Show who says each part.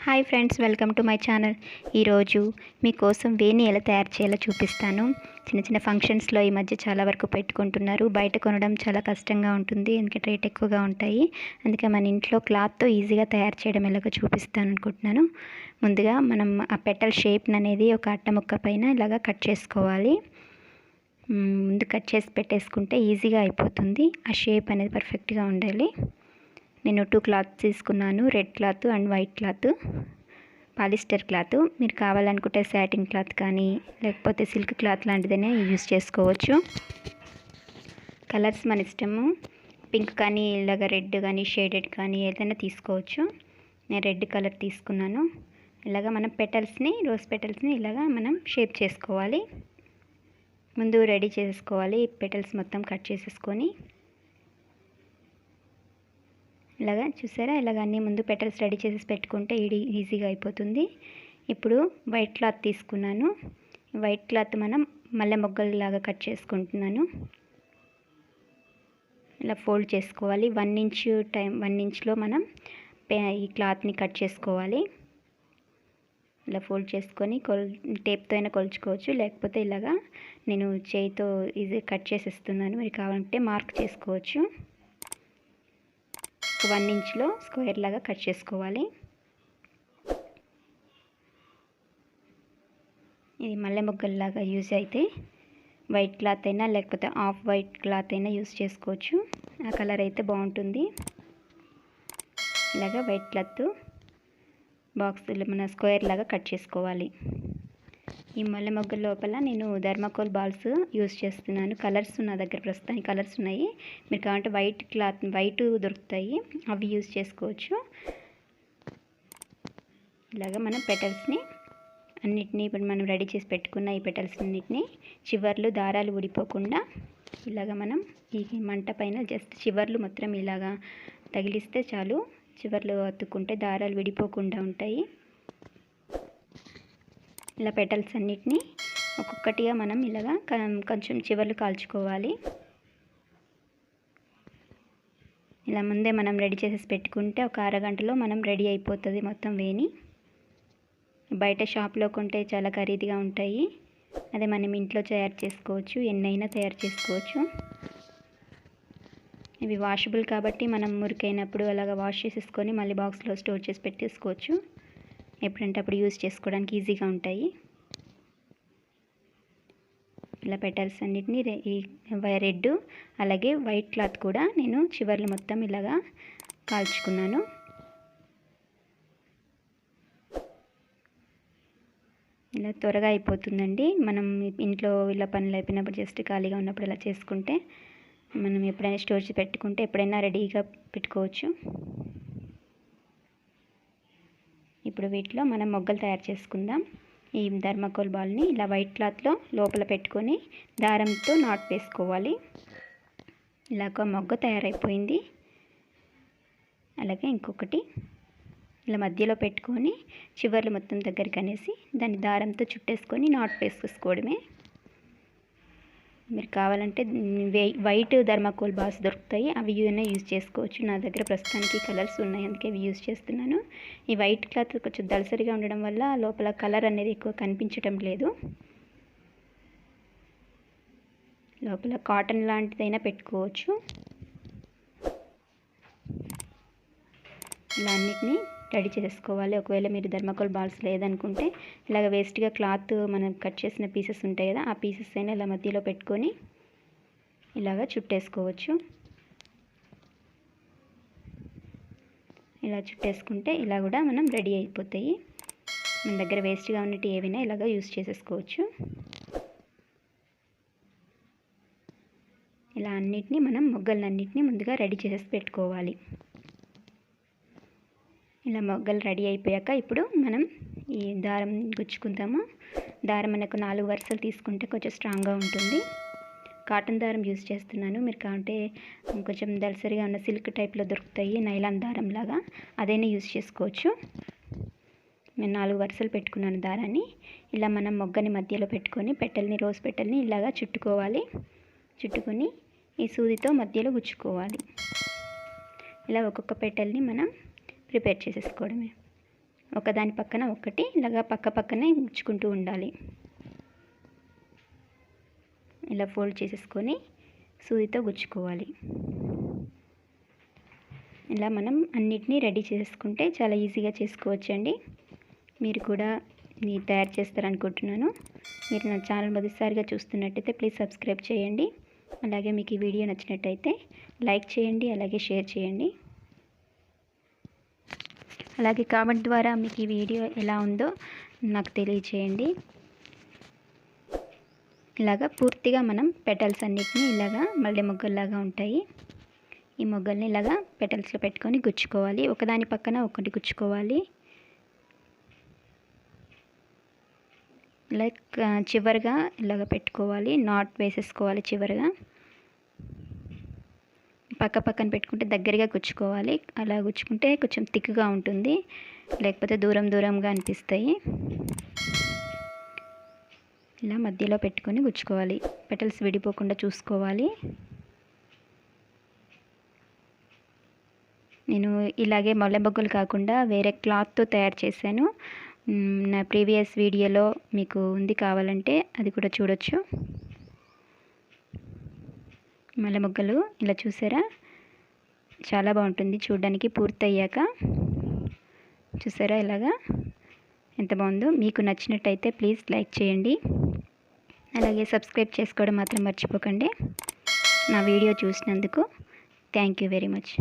Speaker 1: Hi friends, welcome to my channel. ఈరోజు మీకోసం వేణి ఎలా తయారు చేయాలో చూపిస్తాను. చిన్న చిన్న ఫంక్షన్స్లో ఈ మధ్య చాలా వరకు పెట్టుకుంటున్నారు. బయట కొనడం చాలా కష్టంగా ఉంటుంది, ఎందుకంటే రేట్ ఎక్కువగా ఉంటాయి. అందుకే మన ఇంట్లో క్లాత్తో ఈజీగా తయారు చేయడం ఎలాగో చూపిస్తాను అనుకుంటున్నాను. ముందుగా మనం ఆ పెటల్ షేప్ అనేది ఒక అట్ట ముక్క పైన ఇలాగా కట్ చేసుకోవాలి. ముందు కట్ చేసి పెట్టేసుకుంటే ఈజీగా అయిపోతుంది. ఆ షేప్ అనేది పర్ఫెక్ట్గా ఉండాలి. నేను 2 క్లాత్ తీసుకున్నాను, red cloth and white cloth, polyester cloth. మీరు కావాలనుకుంటే సాటిన్ క్లాత్ కానీ లేకపోతే సిల్క్ క్లాత్ లాంటిదనే యూజ్ చేసుకోవచ్చు. కలర్స్ మన ఇష్టము, పింక్ కానీ ఇలాగ రెడ్ కానీ షేడెడ్ కానీ ఏదైనా తీసుకోవచ్చు. నేను రెడ్ కలర్ తీసుకున్నాను. ఇలాగ మనం పెటల్స్ని, రోజ్ పెటల్స్ని ఇలాగ మనం షేప్ చేసుకోవాలి. ముందు రెడీ చేసుకోవాలి. పెటల్స్ మొత్తం కట్ చేసేసుకొని ఇలాగా చూసారా, ఇలాగ అన్నీ ముందు పెటల్స్ రెడీ చేసి పెట్టుకుంటే ఈజీగా అయిపోతుంది. ఇప్పుడు వైట్ క్లాత్ తీసుకున్నాను. వైట్ క్లాత్ మనం మల్లె మొగ్గలాగా కట్ చేసుకుంటున్నాను. ఇలా ఫోల్డ్ చేసుకోవాలి. 1 ఇంచ్లో మనం ఈ క్లాత్ని కట్ చేసుకోవాలి. ఇలా ఫోల్డ్ చేసుకొని టేప్తో అయినా కొలుచుకోవచ్చు, లేకపోతే ఇలాగా నేను చేయితో ఈజీ కట్ చేసేస్తున్నాను. మీరు కావాలంటే మార్క్ చేసుకోవచ్చు. 1 ఇంచ్లో స్క్వేర్ లాగా కట్ చేసుకోవాలి. ఇది మల్లె మొగ్గల్లాగా యూజ్ అయితే వైట్ క్లాత్ అయినా లేకపోతే ఆఫ్ వైట్ క్లాత్ అయినా యూజ్ చేసుకోవచ్చు. ఆ కలర్ అయితే బాగుంటుంది. ఇలాగా వైట్ క్లాత్ బాక్స్ మన స్క్వేర్ లాగా కట్ చేసుకోవాలి. ఈ మల్లె మొగ్గల లోపల నేను థర్మాకోల్ బాల్స్ యూజ్ చేస్తున్నాను. కలర్స్ నా దగ్గర ప్రస్తుతానికి కలర్స్ ఉన్నాయి. మీరు కావాలంటే వైట్ దొరుకుతాయి, అవి యూజ్ చేసుకోవచ్చు. ఇలాగ మనం పెటల్స్ని అన్నిటినీ ఇప్పుడు మనం రెడీ చేసి పెట్టుకున్న ఈ పెటల్స్ అన్నిటినీ చివర్లు దారాలు ఊడిపోకుండా ఇలాగ మనం ఈ మంట పైన జస్ట్ చివర్లు మొత్తం ఇలాగా తగిలిస్తే చాలు. చివర్లు అతుక్కుంటే దారాలు విడిపోకుండా ఉంటాయి. ఇలా పెటల్స్ అన్నిటినీ ఒక్కొక్కటిగా మనం ఇలాగా కొంచెం చివర్లు కాల్చుకోవాలి. ఇలా ముందే మనం రెడీ చేసేసి పెట్టుకుంటే ఒక అరగంటలో మనం రెడీ అయిపోతుంది మొత్తం వేణి. బయట షాప్లో కొంటే చాలా ఖరీదుగా ఉంటాయి. అదే మనం ఇంట్లో తయారు చేసుకోవచ్చు, ఎన్నైనా తయారు చేసుకోవచ్చు. ఇవి వాషబుల్ కాబట్టి మనం మురికైనప్పుడు అలాగా వాష్ చేసేసుకొని మళ్ళీ బాక్స్లో స్టోర్ చేసి పెట్టేసుకోవచ్చు. ఎప్పుడంటే అప్పుడు యూజ్ చేసుకోవడానికి ఈజీగా ఉంటాయి. ఇలా పెటల్స్ అన్నిటినీ రెడ్ అలాగే వైట్ క్లాత్ కూడా నేను చివర్లు మొత్తం ఇలాగా కాల్చుకున్నాను. ఇలా త్వరగా అయిపోతుందండి. మనం ఇంట్లో ఇలా పనులు అయిపోయినప్పుడు జస్ట్ ఖాళీగా ఉన్నప్పుడు ఇలా చేసుకుంటే మనం ఎప్పుడైనా స్టోర్ చేసి పెట్టుకుంటే ఎప్పుడైనా రెడీగా పెట్టుకోవచ్చు. ఇప్పుడు వీటిలో మనం మొగ్గలు తయారు చేసుకుందాం. ఈ థర్మాకోల్ బాల్ని ఇలా వైట్ క్లాత్లో లోపల పెట్టుకొని దారంతో నాట్ వేసుకోవాలి. ఇలాగ మొగ్గ తయారైపోయింది. అలాగే ఇంకొకటి ఇలా మధ్యలో పెట్టుకొని చివర్లు మొత్తం దగ్గరికి అనేసి దాన్ని దారంతో చుట్టేసుకొని నాట్ వేసేసుకోవడమే. మీరు కావాలంటే వైట్ థర్మాకోల్ బాల్స్ దొరుకుతాయి, అవి యూజ్ చేసుకోవచ్చు. నా దగ్గర ప్రస్తుతానికి కలర్స్ ఉన్నాయి, అందుకే అవి యూజ్ చేస్తున్నాను. ఈ వైట్ క్లాత్ కొంచెం దళసరిగా ఉండడం వల్ల లోపల కలర్ అనేది ఎక్కువ కనిపించడం లేదు. లోపల కాటన్ లాంటిదైనా పెట్టుకోవచ్చు. ఇలా అన్నిటినీ రెడీ చేసుకోవాలి. ఒకవేళ మీరు థర్మాకోల్ బాల్స్ లేదనుకుంటే ఇలాగ వేస్ట్గా క్లాత్ మనం కట్ చేసిన పీసెస్ ఉంటాయి కదా, ఆ పీసెస్ అయినా ఇలా మధ్యలో పెట్టుకొని ఇలాగ చుట్టేసుకోవచ్చు. ఇలా చుట్టేసుకుంటే ఇలా కూడా మనం రెడీ అయిపోతాయి. మన దగ్గర వేస్ట్గా ఉన్నట్టు ఏవైనా ఇలాగ యూజ్ చేసేసుకోవచ్చు. ఇలా అన్నిటినీ మనం మొగ్గలన్నిటినీ ముందుగా రెడీ చేసేసి పెట్టుకోవాలి. ఇలా మొగ్గలు రెడీ అయిపోయాక ఇప్పుడు మనం ఈ దారం గుచ్చుకుందాము. దారం మనకు 4 వరుసలు తీసుకుంటే కొంచెం స్ట్రాంగ్గా ఉంటుంది. కాటన్ దారం యూజ్ చేస్తున్నాను. మీరు కావాలంటే కొంచెం దళసరిగా ఉన్న సిల్క్ టైప్లో దొరుకుతాయి, నైలాన్ దారం లాగా, అదైనా యూజ్ చేసుకోవచ్చు. నేను 4 వరుసలు పెట్టుకున్నాను దారాన్ని. ఇలా మనం మొగ్గని మధ్యలో పెట్టుకొని రోజ్ పెటల్ని ఇలాగా చుట్టుకోవాలి. చుట్టుకొని ఈ సూదితో మధ్యలో గుచ్చుకోవాలి. ఇలా ఒక్కొక్క పెటల్ని మనం ప్రిపేర్ చేసేసుకోవడమే. ఒకదాని పక్కన ఒకటి ఇలాగా పక్క పక్కనే గుచ్చుకుంటూ ఉండాలి. ఇలా ఫోల్డ్ చేసేసుకొని సూదితో గుచ్చుకోవాలి. ఇలా మనం అన్నిటినీ రెడీ చేసుకుంటే చాలా ఈజీగా చేసుకోవచ్చండి. మీరు కూడా తయారు చేస్తారనుకుంటున్నాను. మీరు నా ఛానల్ మొదటిసారిగా చూస్తున్నట్టయితే ప్లీజ్ సబ్స్క్రైబ్ చేయండి. అలాగే మీకు ఈ వీడియో నచ్చినట్టయితే లైక్ చేయండి, అలాగే షేర్ చేయండి. అలాగే కామెంట్ ద్వారా మీకు ఈ వీడియో ఎలా ఉందో నాకు తెలియచేయండి. ఇలాగా పూర్తిగా మనం పెటల్స్ అన్నిటినీ ఇలాగా మల్లె మొగ్గల్లాగా ఉంటాయి. ఈ మొగ్గల్ని ఇలాగా పెటల్స్లో పెట్టుకొని గుచ్చుకోవాలి. ఒకదాని పక్కన ఒకటి గుచ్చుకోవాలి. లైక్ చివరిగా ఇలాగ పెట్టుకోవాలి. నాట్ వేసేసుకోవాలి చివరిగా. పక్క పక్కన పెట్టుకుంటే దగ్గరగా గుచ్చుకోవాలి. అలా గుచ్చుకుంటే కొంచెం థిక్గా ఉంటుంది, లేకపోతే దూరం దూరంగా అనిపిస్తాయి. ఇలా మధ్యలో పెట్టుకొని గుచ్చుకోవాలి. పెటల్స్ విడిపోకుండా చూసుకోవాలి. నేను ఇలాగే మల్లె మొగ్గలు కాకుండా వేరే క్లాత్తో తయారు చేశాను. నా ప్రీవియస్ వీడియోలో మీకు ఉంది, కావాలంటే అది కూడా చూడొచ్చు. మల్లె మొగ్గలు ఇలా చూసారా, చాలా బాగుంటుంది చూడడానికి. పూర్తయ్యాక చూసారా ఇలాగా ఎంత బాగుందో. మీకు నచ్చినట్టయితే ప్లీజ్ లైక్ చేయండి, అలాగే సబ్స్క్రైబ్ చేసుకోవడం మాత్రం మర్చిపోకండి. నా వీడియో చూసినందుకు థ్యాంక్ యూ వెరీ మచ్.